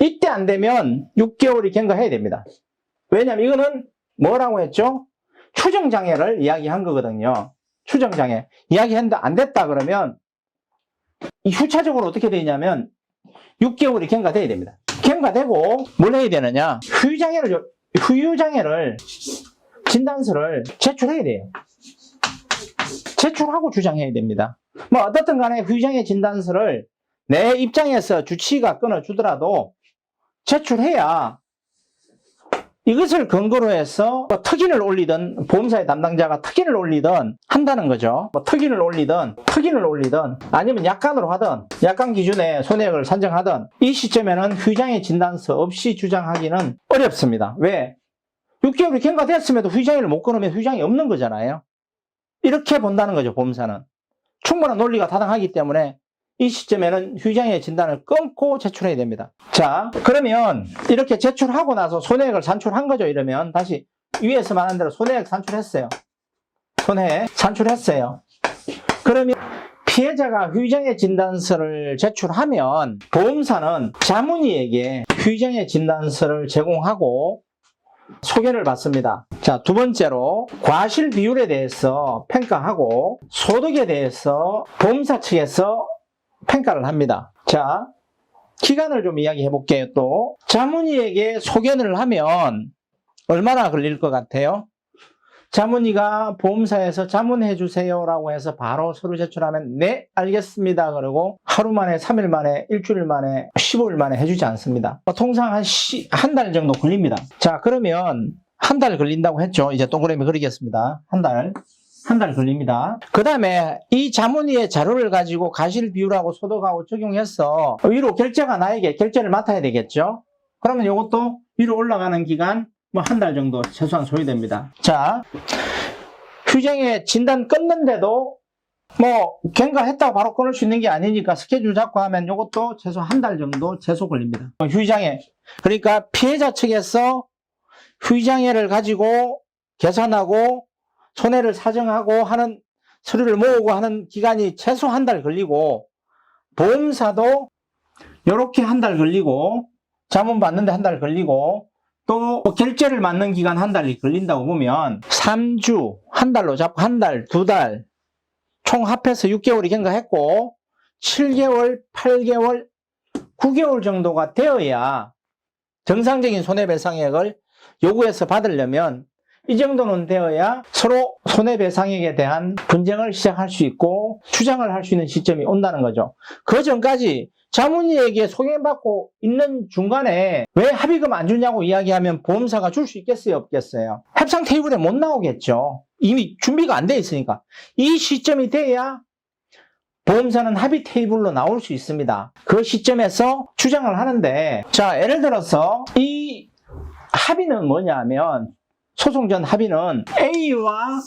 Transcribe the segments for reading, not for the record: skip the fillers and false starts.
이때 안 되면 6개월이 경과해야 됩니다. 왜냐하면 이거는 뭐라고 했죠? 추정장애를 이야기한 거거든요. 추정장애. 이야기했는데 안 됐다 그러면 후차적으로 어떻게 되냐면 6개월이 경과돼야 됩니다. 경과되고 뭘 해야 되느냐? 후유장애를 진단서를 제출해야 돼요. 제출하고 주장해야 됩니다. 뭐 어떻든 간에 후유장애 진단서를 내 입장에서 주치의가 끊어주더라도 제출해야 이것을 근거로 해서 뭐 특인을 올리든 보험사의 담당자가 특인을 올리든 한다는 거죠. 뭐 특인을 올리든 아니면 약관으로 하든 약관 기준에 손해액을 산정하든 이 시점에는 후유장애 진단서 없이 주장하기는 어렵습니다. 왜? 6개월이 경과됐음에도 후유장애를 못 끊으면 후유장애 없는 거잖아요. 이렇게 본다는 거죠. 보험사는. 충분한 논리가 타당하기 때문에 이 시점에는 후유장애 진단을 끊고 제출해야 됩니다. 자, 그러면 이렇게 제출하고 나서 손해액을 산출한 거죠. 이러면 다시 위에서 말한 대로 손해액 산출했어요. 손해액 산출했어요. 그러면 피해자가 후유장애 진단서를 제출하면 보험사는 자문의에게 후유장애 진단서를 제공하고 소견을 받습니다. 자, 두 번째로 과실 비율에 대해서 평가하고 소득에 대해서 보험사 측에서 평가를 합니다. 자, 기간을 좀 이야기해 볼게요. 또 자문의에게 소견을 하면 얼마나 걸릴 것 같아요? 자문의가 보험사에서 자문해 주세요 라고 해서 바로 서류 제출하면 네 알겠습니다 그러고 하루 만에 3일 만에 일주일 만에 15일 만에 해주지 않습니다. 통상 한 달 정도 걸립니다. 자, 그러면 한 달 걸린다고 했죠. 이제 동그라미 그리겠습니다. 한 달 걸립니다. 그 다음에 이 자문의의 자료를 가지고 과실 비율하고 소득하고 적용해서 위로 결제가 나에게 결제를 맡아야 되겠죠. 그러면 이것도 위로 올라가는 기간 뭐 한 달 정도 최소한 소요됩니다. 자, 후유장애 진단 끊는데도 뭐 경과했다고 바로 끊을 수 있는 게 아니니까 스케줄 잡고 하면 이것도 최소 한 달 정도 최소 걸립니다. 후유장애. 그러니까 피해자 측에서 후유장애를 가지고 계산하고 손해를 사정하고 하는 서류를 모으고 하는 기간이 최소 한 달 걸리고 보험사도 이렇게 한 달 걸리고 자문 받는데 한 달 걸리고 또 결제를 맞는 기간 한 달이 걸린다고 보면 3주 한 달로 잡고 한 달, 두 달 총 합해서 6개월이 경과했고 7개월, 8개월, 9개월 정도가 되어야 정상적인 손해배상액을 요구해서 받으려면 이 정도는 되어야 서로 손해배상액에 대한 분쟁을 시작할 수 있고 주장을 할 수 있는 시점이 온다는 거죠. 그 전까지 자문의에게 소개받고 있는 중간에 왜 합의금 안 주냐고 이야기하면 보험사가 줄 수 있겠어요? 없겠어요? 협상 테이블에 못 나오겠죠. 이미 준비가 안 돼 있으니까. 이 시점이 돼야 보험사는 합의 테이블로 나올 수 있습니다. 그 시점에서 주장을 하는데 자, 예를 들어서 이 합의는 뭐냐 하면 소송 전 합의는 A와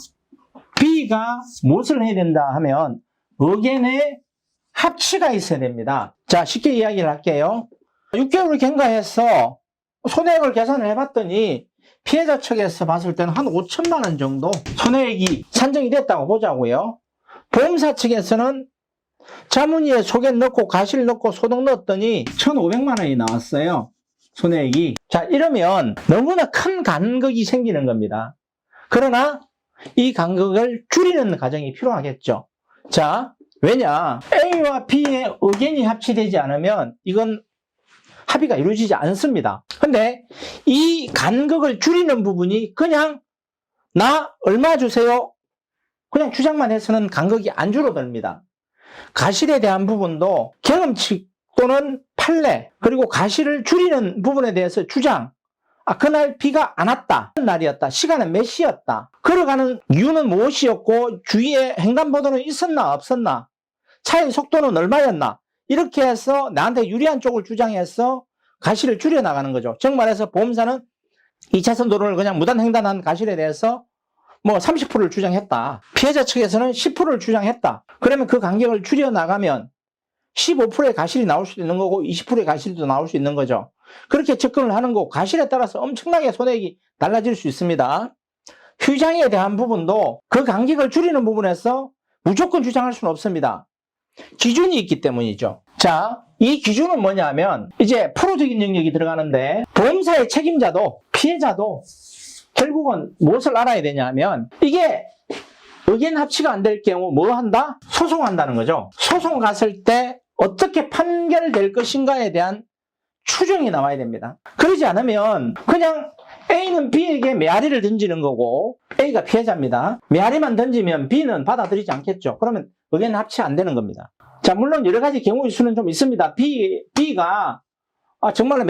B가 무엇을 해야 된다 하면 의견의 합치가 있어야 됩니다. 자, 쉽게 이야기를 할게요. 6개월을 경과해서 손해액을 계산을 해봤더니 피해자 측에서 봤을 때는 한 5천만 원 정도 손해액이 산정이 됐다고 보자고요. 보험사 측에서는 자문의에 소견 넣고 과실 넣고 소득 넣었더니 1,500만 원이 나왔어요. 손해액이. 자, 이러면 너무나 큰 간극이 생기는 겁니다. 그러나 이 간극을 줄이는 과정이 필요하겠죠. 자, 왜냐? A와 B의 의견이 합치되지 않으면 이건 합의가 이루어지지 않습니다. 근데 이 간극을 줄이는 부분이 그냥 나 얼마 주세요? 그냥 주장만 해서는 간극이 안 줄어듭니다. 과실에 대한 부분도 경험치 또는 판례 그리고 과실을 줄이는 부분에 대해서 주장. 그날 비가 안 왔다. 날이었다. 시간은 몇 시였다. 걸어가는 이유는 무엇이었고 주위에 횡단보도는 있었나 없었나. 차의 속도는 얼마였나. 이렇게 해서 나한테 유리한 쪽을 주장해서 과실을 줄여나가는 거죠. 즉 말해서 보험사는 2차선 도로를 그냥 무단횡단한 과실에 대해서 뭐 30%를 주장했다. 피해자 측에서는 10%를 주장했다. 그러면 그 간격을 줄여나가면 15%의 과실이 나올 수도 있는 거고 20%의 과실도 나올 수 있는 거죠. 그렇게 접근을 하는 거고 과실에 따라서 엄청나게 손해액이 달라질 수 있습니다. 휴장에 대한 부분도 그 간격을 줄이는 부분에서 무조건 주장할 수는 없습니다. 기준이 있기 때문이죠. 자, 이 기준은 뭐냐면 이제 프로적인 영역이 들어가는데 보험사의 책임자도 피해자도 결국은 무엇을 알아야 되냐면 이게 의견 합치가 안 될 경우 뭐 한다? 소송한다는 거죠. 소송 갔을 때 어떻게 판결될 것인가에 대한 추정이 나와야 됩니다. 그러지 않으면 그냥 A는 B에게 메아리를 던지는 거고 A가 피해자입니다. 메아리만 던지면 B는 받아들이지 않겠죠. 그러면 의견 합치 안 되는 겁니다. 자, 물론 여러 가지 경우의 수는 좀 있습니다. B가 정말로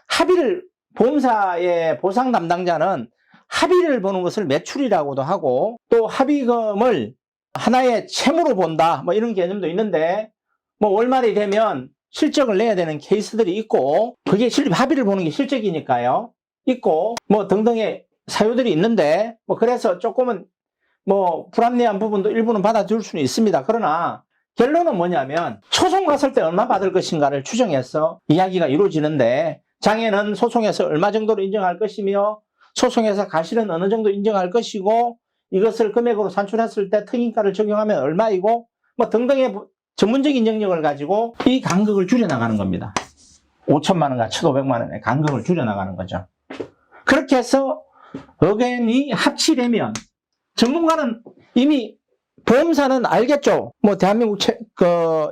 합의를 보험사의 보상 담당자는 합의를 보는 것을 매출이라고도 하고 또 합의금을 하나의 채무로 본다 뭐 이런 개념도 있는데 뭐 월말이 되면 실적을 내야 되는 케이스들이 있고 그게 합의를 보는 게 실적이니까요. 있고 뭐 등등의 사유들이 있는데 뭐 그래서 조금은 뭐 불합리한 부분도 일부는 받아줄 수는 있습니다. 그러나 결론은 뭐냐면 소송 갔을 때 얼마 받을 것인가를 추정해서 이야기가 이루어지는데 장애는 소송에서 얼마 정도로 인정할 것이며 소송에서 가실은 어느 정도 인정할 것이고 이것을 금액으로 산출했을 때 특인가를 적용하면 얼마이고 뭐 등등의 전문적인 영역을 가지고 이 간격을 줄여나가는 겁니다. 5천만 원과 1,500만 원의 간격을 줄여나가는 거죠. 그렇게 해서 의견이 합치되면 전문가는 이미 보험사는 알겠죠. 뭐 대한민국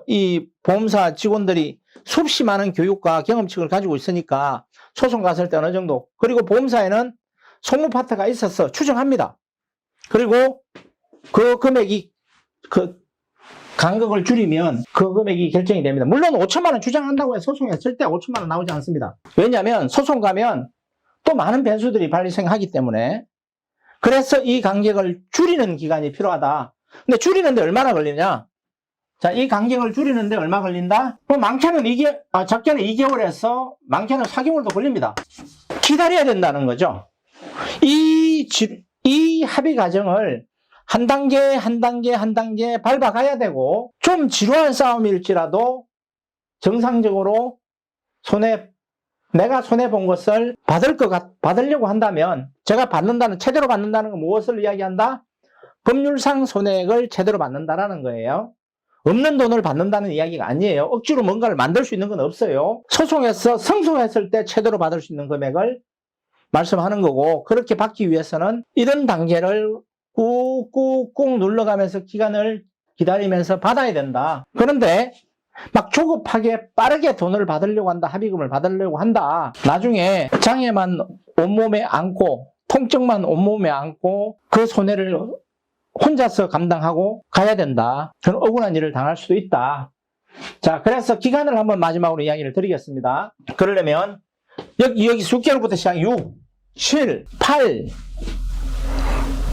이 보험사 직원들이 수없이 많은 교육과 경험칙을 가지고 있으니까 소송 갔을 때 어느 정도 그리고 보험사에는 송무 파트가 있어서 추정합니다. 그리고 그 금액이 간격을 줄이면 그 금액이 결정이 됩니다. 물론 5천만 원 주장한다고 해서 소송에 절대 5천만 원 나오지 않습니다. 왜냐하면 소송 가면 또 많은 변수들이 발생하기 때문에 그래서 이 간격을 줄이는 기간이 필요하다. 근데 줄이는데 얼마나 걸리냐? 자, 이 간격을 줄이는데 얼마 걸린다? 뭐 많게는 적게는 2개월에서 많게는 4개월도 걸립니다. 기다려야 된다는 거죠. 이 합의 과정을 한 단계 밟아가야 되고 좀 지루한 싸움일지라도 정상적으로 내가 손해본 것을 받으려고 한다면 제가 제대로 받는다는 건 무엇을 이야기한다? 법률상 손해액을 제대로 받는다라는 거예요. 없는 돈을 받는다는 이야기가 아니에요. 억지로 뭔가를 만들 수 있는 건 없어요. 소송에서 승소했을 때 제대로 받을 수 있는 금액을 말씀하는 거고 그렇게 받기 위해서는 이런 단계를 꾹꾹꾹 눌러가면서 기간을 기다리면서 받아야 된다. 그런데 막 조급하게 빠르게 돈을 받으려고 한다. 합의금을 받으려고 한다. 나중에 장애만 온몸에 안고 통증만 온몸에 안고 그 손해를 혼자서 감당하고 가야 된다. 그런 억울한 일을 당할 수도 있다. 자, 그래서 기간을 한번 마지막으로 이야기를 드리겠습니다. 그러려면 여기 6개월부터 시작 6, 7, 8,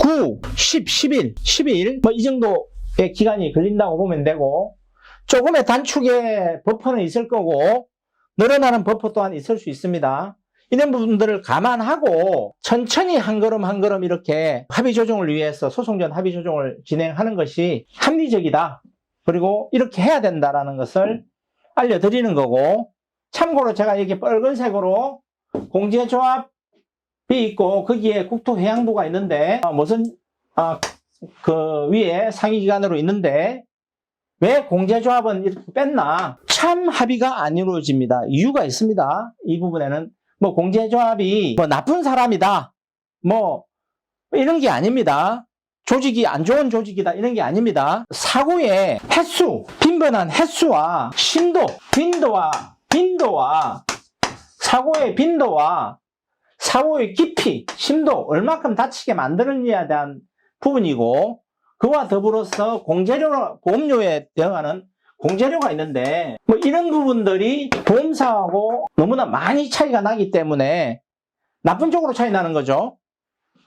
9, 10, 11, 12일 뭐 이 정도의 기간이 걸린다고 보면 되고 조금의 단축의 버퍼는 있을 거고 늘어나는 버퍼 또한 있을 수 있습니다. 이런 부분들을 감안하고 천천히 한 걸음 한 걸음 이렇게 합의 조정을 위해서 소송 전 합의 조정을 진행하는 것이 합리적이다. 그리고 이렇게 해야 된다라는 것을 알려드리는 거고 참고로 제가 여기 빨간색으로 공제조합이 있고 거기에 국토해양부가 있는데 그 위에 상위기관으로 있는데 왜 공제조합은 이렇게 뺐나? 참 합의가 안 이루어집니다. 이유가 있습니다. 이 부분에는 뭐 공제조합이 뭐 나쁜 사람이다 뭐 이런 게 아닙니다. 조직이 안 좋은 조직이다 이런 게 아닙니다. 사고의 횟수, 빈번한 횟수와 심도, 빈도와 사고의 빈도와 사고의 깊이, 심도 얼마큼 다치게 만드느냐에 대한 부분이고 그와 더불어서 보험료에 대응하는 공제료가 있는데 뭐 이런 부분들이 보험사하고 너무나 많이 차이가 나기 때문에 나쁜 쪽으로 차이 나는 거죠.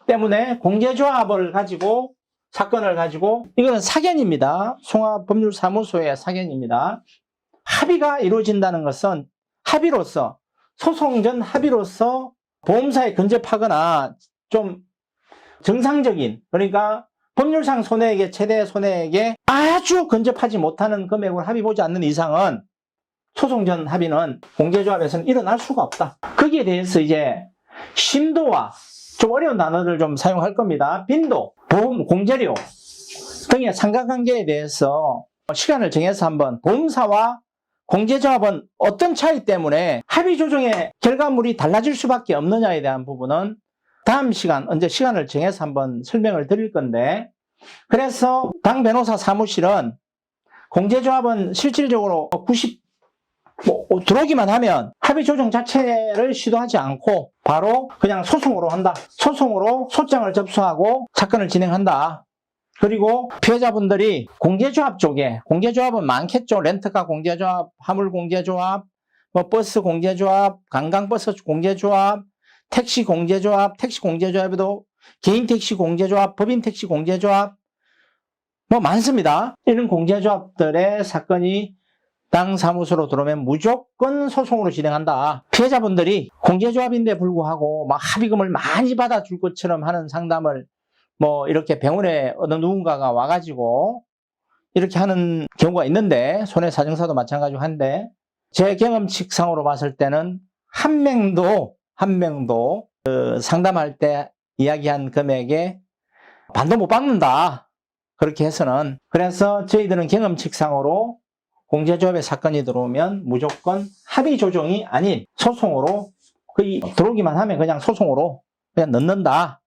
때문에 공제조합을 가지고 사건을 가지고 이거는 사견입니다. 송화법률사무소의 사견입니다. 합의가 이루어진다는 것은 합의로서 소송 전 합의로서 보험사에 근접하거나 좀 정상적인 그러니까 법률상 손해액의 최대 손해액에 아주 근접하지 못하는 금액을 합의 보지 않는 이상은 소송 전 합의는 공제조합에서는 일어날 수가 없다. 거기에 대해서 이제 심도와 좀 어려운 단어를 좀 사용할 겁니다. 빈도, 보험, 공제료 등의 상관관계에 대해서 시간을 정해서 한번 보험사와 공제조합은 어떤 차이 때문에 합의 조정의 결과물이 달라질 수밖에 없느냐에 대한 부분은 다음 시간, 언제 시간을 정해서 한번 설명을 드릴 건데, 그래서 당 변호사 사무실은 공제조합은 실질적으로 들어오기만 하면 합의 조정 자체를 시도하지 않고 바로 그냥 소송으로 한다. 소송으로 소장을 접수하고 사건을 진행한다. 그리고 피해자분들이 공제조합 쪽에, 공제조합은 많겠죠. 렌터카 공제조합, 화물 공제조합, 버스 공제조합, 관광버스 공제조합, 택시 공제조합, 택시 공제조합에도 개인 택시 공제조합, 법인 택시 공제조합, 많습니다. 이런 공제조합들의 사건이 당 사무소로 들어오면 무조건 소송으로 진행한다. 피해자분들이 공제조합인데 불구하고 막 합의금을 많이 받아줄 것처럼 하는 상담을 이렇게 병원에 어느 누군가가 와가지고 이렇게 하는 경우가 있는데, 손해사정사도 마찬가지고 한데, 제 경험칙상으로 봤을 때는 한 명도 상담할 때 이야기한 금액에 반도 못 받는다. 그렇게 해서는. 그래서 저희들은 경험칙상으로 공제조합의 사건이 들어오면 무조건 합의 조정이 아닌 소송으로, 거의 들어오기만 하면 그냥 소송으로 그냥 넣는다.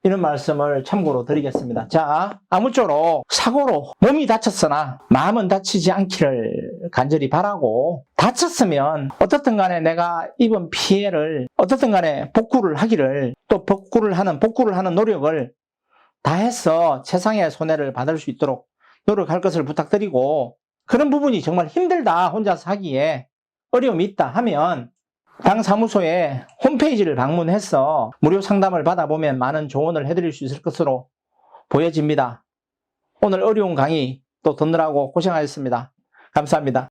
이런 말씀을 참고로 드리겠습니다. 자, 아무쪼록 사고로 몸이 다쳤으나 마음은 다치지 않기를 간절히 바라고, 다쳤으면 어떻든 간에 내가 입은 피해를 어떻든 간에 복구를 하기를, 또 복구를 하는 노력을 다해서 최상의 손해를 받을 수 있도록 노력할 것을 부탁드리고, 그런 부분이 정말 힘들다, 혼자서 하기에 어려움이 있다 하면 당 사무소에 홈페이지를 방문해서 무료 상담을 받아보면 많은 조언을 해드릴 수 있을 것으로 보여집니다. 오늘 어려운 강의 또 듣느라고 고생하셨습니다. 감사합니다.